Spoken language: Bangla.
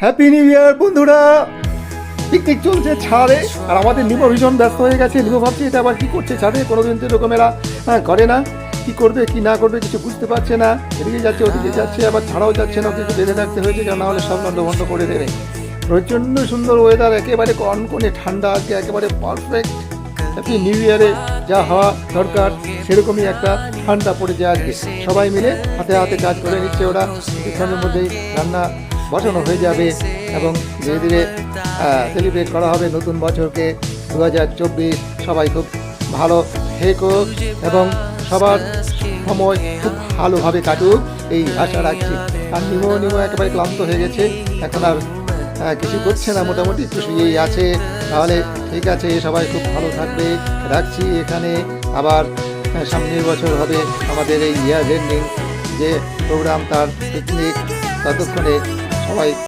হ্যাপি নিউ ইয়ার বন্ধুরা। পিকনিক চলছে ছাদে, আর আমাদের নিমো ভীষণ ব্যস্ত হয়ে গেছে। নিমো ভাবছি এটা আবার কি করছে ছাদে, কোনোদিন তো এরকম এরা করে না। কি করবে কি না করবে কিছু বুঝতে পারছে না, এদিকে যাচ্ছে ওদিকে যাচ্ছে, আবার ছাড়াও যাচ্ছে না, কিছু বেঁধে থাকতে হয়েছে, কারণ নাহলে সব বন্ধ করে দেবে। প্রচণ্ড সুন্দর ওয়েদার, একেবারে কনকনে ঠান্ডা, আজকে একেবারে পারফেক্ট। হ্যাপি নিউ ইয়ারে যা হওয়া দরকার সেরকমই একটা ঠান্ডা পড়েছে আজকে। সবাই মিলে হাতে হাতে কাজ করে নিচ্ছে ওরা। কিছুক্ষণের মধ্যেই রান্না বসানো হয়ে যাবে এবং ধীরে ধীরে সেলিব্রেট করা হবে নতুন বছরকে 2024। সবাই খুব ভালো থেকুক এবং সবার সময় খুব ভালোভাবে কাটুক এই আশা রাখছি। আর নিমো একেবারে ক্লান্ত হয়ে গেছে, এখন আর কিছু করছে না, মোটামুটি একটু শুয়েই আছে। তাহলে ঠিক আছে, সবাই খুব ভালো থাকবে, রাখছি এখানে। আবার সামনের বছর হবে আমাদের এই ইয়ার এন্ডিং যে প্রোগ্রাম, তার পিকনিক। ততক্ষণে সবাই